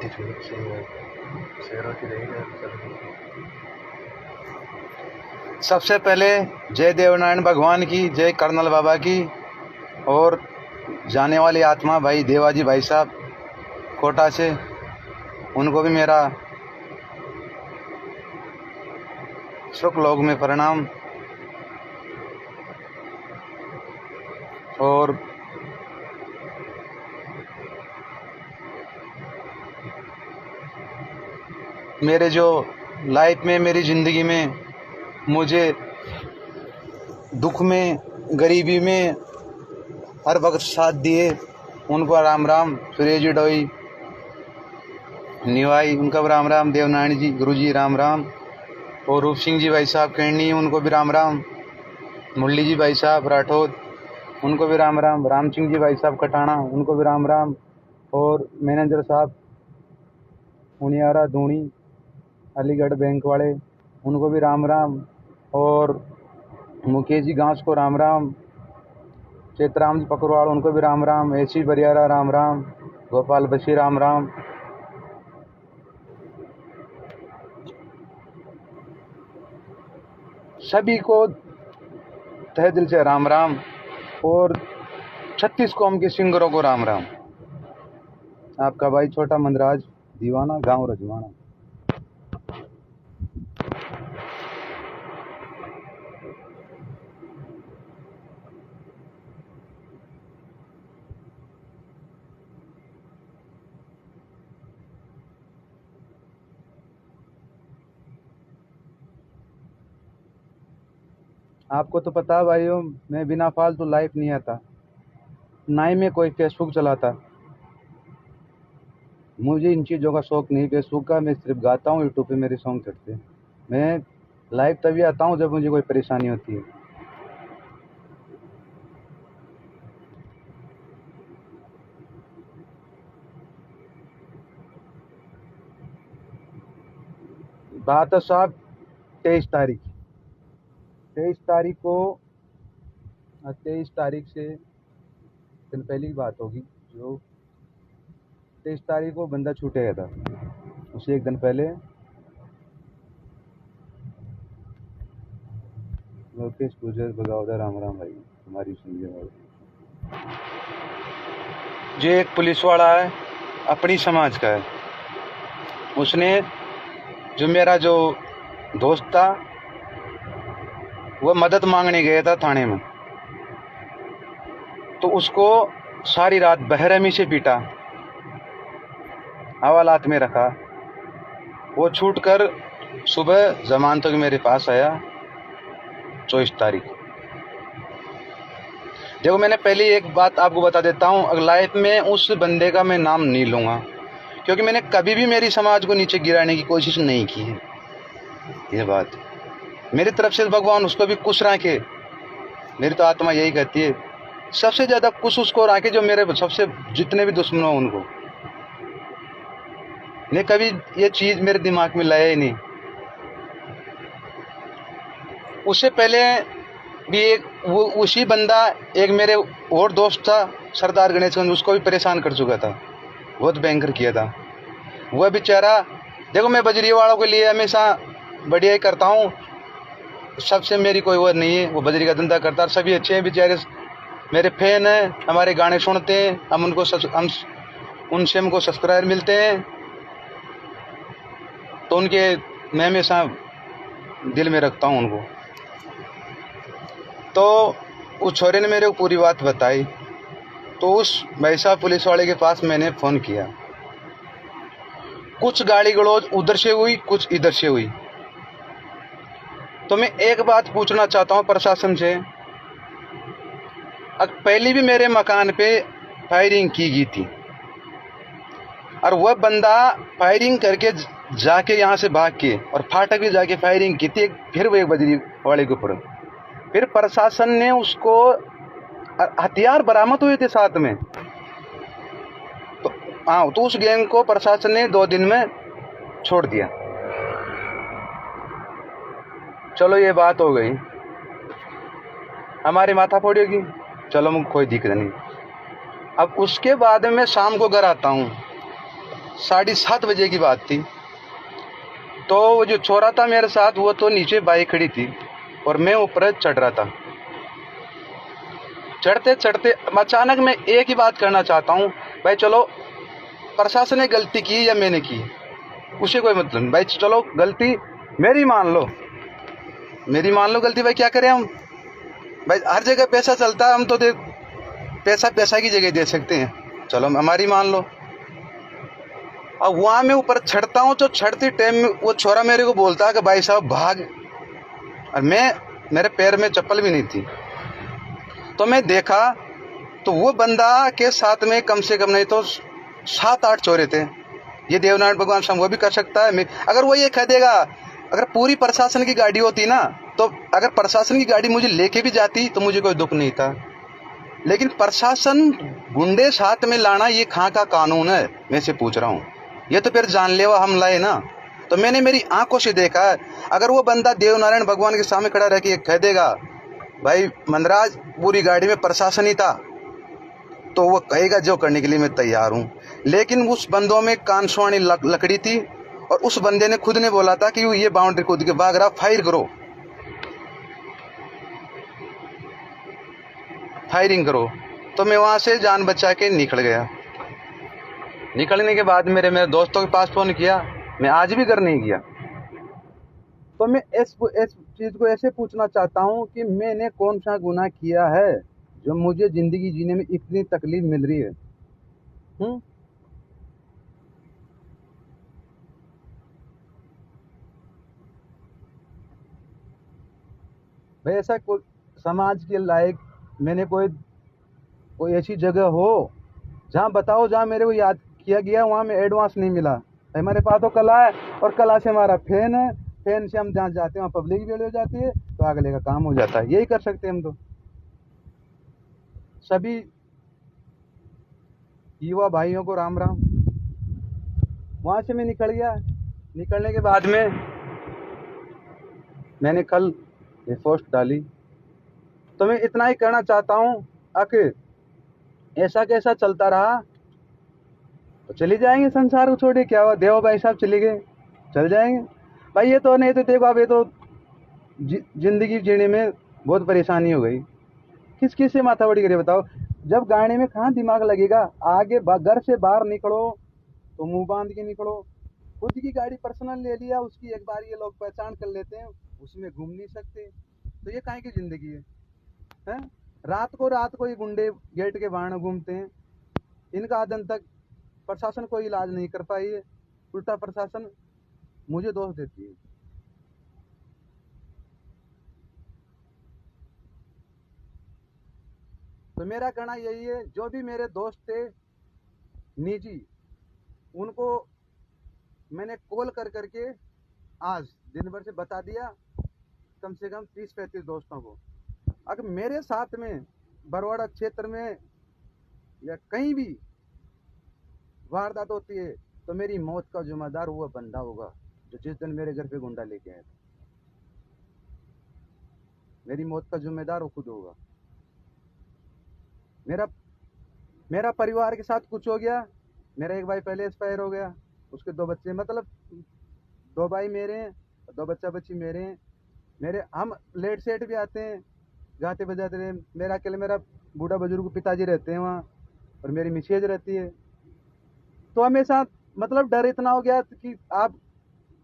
गलती थी शेरों की रहेगी। सबसे पहले जय देवनारायण भगवान की, जय कर्नल बाबा की, और जाने वाली आत्मा भाई देवाजी भाई साहब कोटा से, उनको भी मेरा सुख लोक में प्रणाम। और मेरे जो लाइफ में, मेरी ज़िंदगी में मुझे दुख में, गरीबी में हर वक्त साथ दिए, उनको राम राम। सुरेश जी डोई निवाई, उनका भी राम राम। देवनारायण जी गुरु जी राम राम। और रूप सिंह जी भाई साहब कैंडी, उनको भी राम राम। मुरली जी भाई साहब राठौद, उनको भी राम राम। राम सिंह जी भाई साहब कटाना, उनको भी राम राम। और मैनेजर साहब उनियारा धूणी अलीगढ़ बैंक वाले, उनको भी राम राम। और मुकेश जी घास को राम राम। चेतराम जी पकड़वाड़, उनको भी राम राम। ऐसी बरियारा राम राम। गोपाल बशी राम राम। सभी को तहे दिल से राम राम। और 36 कौम के सिंगरों को राम राम। आपका भाई छोटा मंदराज दीवाना, गांव रजवाना। आपको तो पता है भाइयों, मैं बिना फालतू लाइफ नहीं आता, ना ही मैं कोई फेसबुक चलाता। मुझे इन चीज़ों का शौक नहीं फेसबुक का। मैं सिर्फ गाता हूँ, यूट्यूब पे मेरे सॉन्ग चढ़ते हैं। मैं लाइव तभी आता हूँ जब मुझे कोई परेशानी होती है। बात है साहब 23 तारीख, 23 तारीख को, 23 तारीख से दिन पहले की बात होगी। जो 23 तारीख को बंदा छूटे गया था, उसे एक दिन पहले लोकेश गुजर बगावदा राम राम भाई हमारी सुनिए भाई। जो एक पुलिस वाला है, अपनी समाज का है, उसने जो मेरा जो दोस्त था, वह मदद मांगने गया था थाने में, तो उसको सारी रात बेरहमी से पीटा, हवालात में रखा। वो छूटकर सुबह जमानत तक मेरे पास आया 24 तारीख। देखो, मैंने पहले एक बात आपको बता देता हूँ, अगर लाइफ में उस बंदे का मैं नाम नहीं लूँगा, क्योंकि मैंने कभी भी मेरी समाज को नीचे गिराने की कोशिश नहीं की है। ये बात मेरी तरफ से भगवान उसको भी खुश रखे। मेरी तो आत्मा यही कहती है, सबसे ज़्यादा खुश उसको रखे जो मेरे सबसे जितने भी दुश्मन हो उनको। ने कभी ये चीज़ मेरे दिमाग में लाया ही नहीं। उससे पहले भी एक वो उसी बंदा, एक मेरे और दोस्त था सरदार गणेशगंज, उसको भी परेशान कर चुका था, बहुत भयंकर किया था। वह बेचारा, देखो मैं बजरी वालों के लिए हमेशा बढ़िया ही करता हूँ, सबसे मेरी कोई वो नहीं है। वो बजरी का धंधा करता है, सभी अच्छे हैं बेचारे, मेरे फैन हैं, हमारे गाने सुनते हैं, हम उनसे हमको सब्सक्राइबर मिलते हैं, तो उनके मैं हमेशा दिल में रखता हूँ उनको। तो उस छोरे ने मेरे को पूरी बात बताई, तो उस वैसा पुलिस वाले के पास मैंने फ़ोन किया। कुछ गाली गलौज उधर से हुई, कुछ इधर से हुई। तो मैं एक बात पूछना चाहता हूँ प्रशासन से, पहले भी मेरे मकान पे फायरिंग की गई थी, और वह बंदा फायरिंग करके जाके यहाँ से भाग के और फाटक भी जाके फायरिंग की थी, फिर वो एक बजरी वाले के ऊपर। फिर प्रशासन ने उसको, हथियार बरामद हुए थे साथ में, तो हाँ, तो उस गैंग को प्रशासन ने 2 दिन में छोड़ दिया। चलो ये बात हो गई, हमारी माथा फोड़ी होगी, चलो मुझे कोई दिक्कत नहीं। अब उसके बाद मैं शाम को घर आता हूँ, 7:30 बजे की बात थी। तो वो जो छोरा था मेरे साथ, वो तो नीचे बाइक खड़ी थी और मैं ऊपर चढ़ रहा था। चढ़ते चढ़ते अचानक मैं एक ही बात करना चाहता हूँ, भाई चलो प्रशासन ने गलती की या मैंने की, उसे कोई मतलब नहीं। भाई चलो गलती मेरी मान लो, मेरी मान लो गलती। भाई क्या करें हम, भाई हर जगह पैसा चलता है, हम तो पैसा पैसा की जगह दे सकते हैं, चलो हमारी मान लो। अब वहां मैं ऊपर चढ़ता हूँ, तो चढ़ते टाइम वो छोरा मेरे को बोलता है कि भाई साहब भाग, और मेरे पैर में चप्पल भी नहीं थी। तो मैं देखा तो वो बंदा के साथ में कम से कम नहीं तो 7-8 चोरे थे। ये देवनारायण भगवान शाम वो भी कर सकता है। अगर वो ये कह देगा, अगर पूरी प्रशासन की गाड़ी होती ना, तो अगर प्रशासन की गाड़ी मुझे लेके भी जाती तो मुझे कोई दुख नहीं था। लेकिन प्रशासन गुंडे साथ में लाना ये कहाँ का कानून है, मैं से पूछ रहा हूँ। ये तो फिर जानलेवा हमला है ना। तो मैंने मेरी आंखों से देखा है। अगर वो बंदा देवनारायण भगवान के सामने खड़ा रह के कह देगा, भाई मंदराज पूरी गाड़ी में प्रशासन ही था, तो वो कहेगा जो करने के लिए मैं तैयार हूँ। लेकिन उस बंदों में कानसुआनी लकड़ी थी, और उस बंदे ने खुद ने बोला था कि ये बाउंड्री कूद के भाग रहा, फायर करो, फायरिंग करो। तो मैं वहां से जान बचा के निकल गया। निकलने के बाद मेरे दोस्तों के पास फोन किया, मैं आज भी घर नहीं गया। तो मैं इस चीज को ऐसे पूछना चाहता हूँ कि मैंने कौन सा गुनाह किया है जो मुझे जिंदगी जीने में इतनी तकलीफ मिल रही है। भाई ऐसा कोई समाज के लायक मैंने कोई कोई ऐसी जगह हो जहाँ बताओ, जहाँ मेरे को याद किया गया, वहाँ में एडवांस नहीं मिला। हमारे पास तो कला है, और कला से हमारा फैन है, फैन से हम जहाँ जाते हैं वहाँ पब्लिक भी हो जाती है, तो अगले का काम हो जाता है। यही कर सकते हैं हम तो। सभी युवा भाइयों को राम राम। वहाँ से मैं निकल गया। निकलने के बाद में मैंने कल ये पोस्ट डाली। तो मैं इतना ही कहना चाहता हूँ, आखिर ऐसा कैसा चलता रहा तो चली जाएंगे संसार को छोड़ के। क्या हुआ, देव भाई साहब चले गए, चल जाएंगे। भाई ये तो नहीं तो देखो, अब ये तो जिंदगी जीने में बहुत परेशानी हो गई। किस किस से माथा बड़ी करे बताओ। जब गाड़ी में कहाँ दिमाग लगेगा, आगे घर से बाहर निकलो तो मुंह बांध के निकलो। खुद की गाड़ी पर्सनल ले लिया, उसकी एक बार ये लोग पहचान कर लेते हैं, उसमें घूम नहीं सकते। तो ये काहे की जिंदगी है? रात को ये गुंडे गेट के बाहर घूमते हैं। इनका आदन तक प्रशासन कोई इलाज नहीं कर पाई है। उल्टा प्रशासन मुझे दोष देती है। तो मेरा कहना यही है, जो भी मेरे दोस्त थे निजी, उनको मैंने कॉल कर करके आज दिन भर से बता दिया, कम से कम 30-35 दोस्तों को। अगर मेरे साथ में बरवाड़ा क्षेत्र में या कहीं भी वारदात होती है, तो मेरी मौत का जिम्मेदार वो बंदा होगा जो जिस दिन मेरे घर पे गुंडा लेके आया था। मेरी मौत का जिम्मेदार वो खुद होगा। मेरा मेरा परिवार के साथ कुछ हो गया, मेरा एक भाई पहले एक्सपायर हो गया, उसके 2 बच्चे, मतलब 2 भाई मेरे हैं, 2 बच्चा बच्ची मेरे हैं। मेरे हम लेट सेट भी आते हैं, गाते बजाते रहे। मेरा अकेले मेरा बूढ़ा बुजुर्ग पिताजी रहते हैं वहाँ, और मेरी मिसेज रहती है। तो हमेशा मतलब डर इतना हो गया कि आप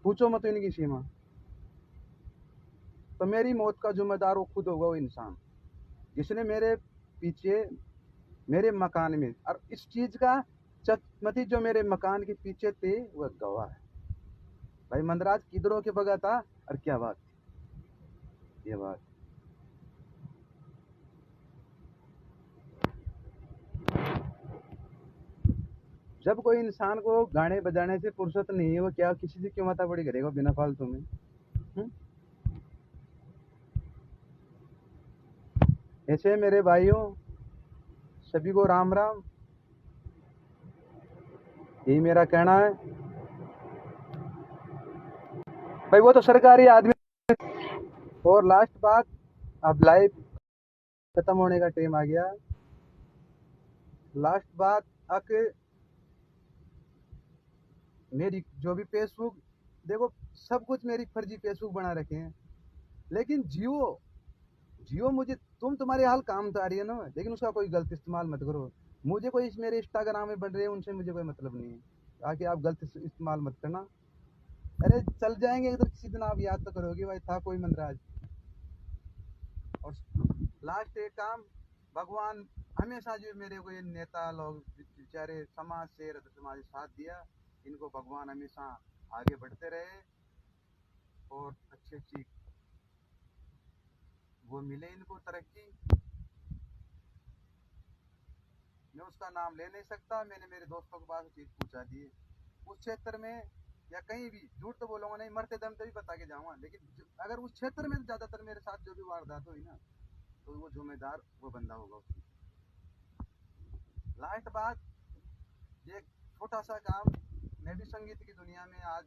पूछो मत इनकी सीमा। तो मेरी मौत का जिम्मेदार वो खुद होगा, वो इंसान जिसने मेरे पीछे मेरे मकान में, और इस चीज का चटमती जो मेरे मकान के पीछे थे वह गवाह है। भाई मंदराज किधरों के बगा था, और क्या बात, ये बात। जब कोई इंसान को गाने बजाने से फुर्सत नहीं है, वो क्या किसी से क्यों माथा बड़ी करेगा बिना फालतू में? ऐसे मेरे भाइयों, सभी को राम राम। यही मेरा कहना है। भाई वो तो सरकारी आदमी। और लास्ट बात, अब लाइव खत्म होने का टाइम आ गया। लास्ट बात, मेरी जो भी फेसबुक, देखो सब कुछ मेरी फर्जी फेसबुक बना रखे हैं, लेकिन जियो जियो मुझे, तुम्हारे हाल काम तो आ रही है ना, लेकिन उसका कोई गलत इस्तेमाल मत करो। मुझे कोई मेरे इंस्टाग्राम में बन रहे हैं उनसे मुझे कोई मतलब नहीं है, ताकि आप गलत इस्तेमाल मत करना। अरे चल जाएंगे तो किसी दिन आप याद तो करोगे भाई था कोई मंदराज। और लास्ट एक काम, भगवान हमेशा जो मेरे को ये नेता लोग बेचारे समाज से समाज साथ दिया, इनको भगवान हमेशा आगे बढ़ते रहे और अच्छी अच्छी वो मिले इनको तरक्की। मैं उसका नाम ले नहीं सकता, मैंने मेरे दोस्तों के पास चीज पूछा दी उस क्षेत्र में, या कहीं भी झूठ तो बोलूंगा नहीं, मरते दम तभी बता के जाऊंगा, लेकिन अगर उस क्षेत्र में ज्यादातर मेरे साथ जो भी वारदात हुई ना, तो वो जिम्मेदार वो बंदा होगा उसकी। लास्ट बात, ये छोटा सा काम, मैं भी संगीत की दुनिया में आज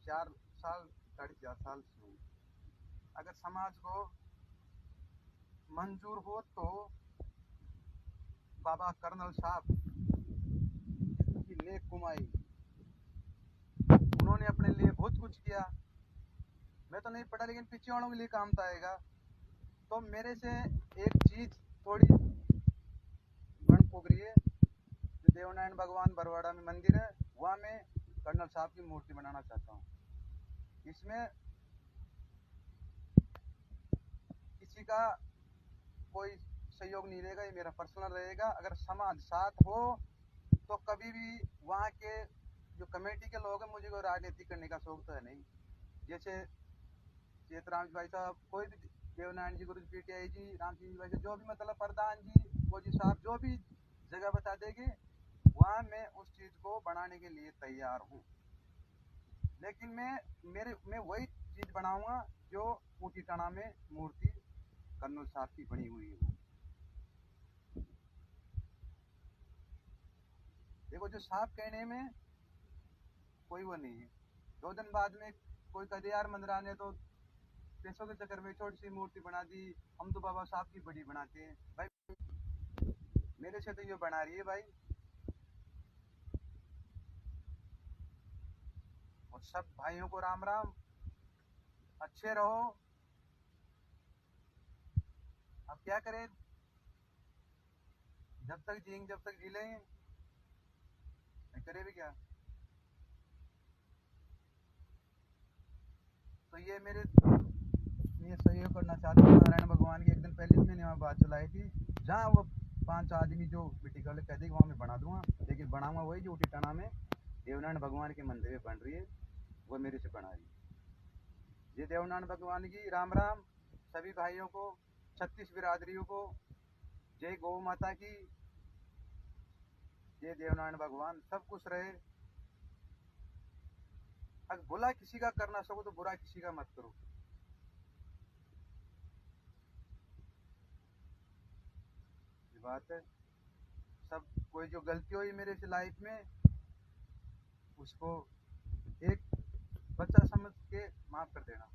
4 साल 4.5 साल से हूँ। अगर समाज को मंजूर हो तो बाबा कर्नल साहब की नेक कुमाई, उन्होंने अपने लिए बहुत कुछ किया। मैं तो नहीं पढ़ा, लेकिन पीछे वालों के लिए काम तो आएगा। तो मेरे से एक चीज थोड़ी बन फूक रही है, जो देवनारायण भगवान बरवाड़ा में मंदिर है, वहाँ मैं कर्नल साहब की मूर्ति बनाना चाहता हूँ। इसमें किसी का कोई सहयोग नहीं रहेगा, ये मेरा पर्सनल रहेगा। अगर समाज साथ हो तो कभी भी वहाँ के जो कमेटी के लोग हैं, मुझे कोई राजनीति करने का शौक तो है नहीं। जैसे चेतराम भाई साहब, कोई भी देवनारायण जी, गुरु जी, पीटीआई जी, राम सिंह जी भाई साहब, जो भी मतलब प्रधान जी, फौजी साहब, जो भी जगह बता देंगे, वहाँ मैं उस चीज को बनाने के लिए तैयार हूँ। लेकिन मैं वही चीज बनाऊंगा जो ऊटी टना में मूर्ति कर्नल साहब की बनी हुई है। देखो जो साहब कहने में कोई वो नहीं है, 2 दिन बाद में कोई कदे यार मंदरा ने तो पैसों के चक्कर में छोटी सी मूर्ति बना दी, हम तो बाबा साहब की बड़ी बनाते हैं भाई। मेरे से तो ये बना रही है भाई। और सब भाइयों को राम राम, अच्छे रहो। अब क्या करें, जब तक जिएंगे जब तक जी लेंगे, करे भी क्या। तो ये मेरे, मैं सहयोग करना चाहता हूँ नारायण भगवान की। एक दिन पहले मैंने वहाँ बात चलाई थी, जहाँ वो 5 आदमी जो मिट्टी का कह देगी वहाँ मैं बना दूंगा, लेकिन बनाऊंगा वही जो टिटाना में देवनारायण भगवान के मंदिर बन रही है, वो मेरे से बना रही है। ये देवनारायण भगवान की राम राम, सभी भाइयों को, 36 बिरादरियों को जय गौ माता की, जय देवनारायण भगवान, सब कुछ रहे। अगर बुरा किसी का करना सको तो बुरा किसी का मत करो, ये बात है। सब कोई जो गलती हुई मेरे से लाइफ में, उसको एक बच्चा समझ के माफ कर देना।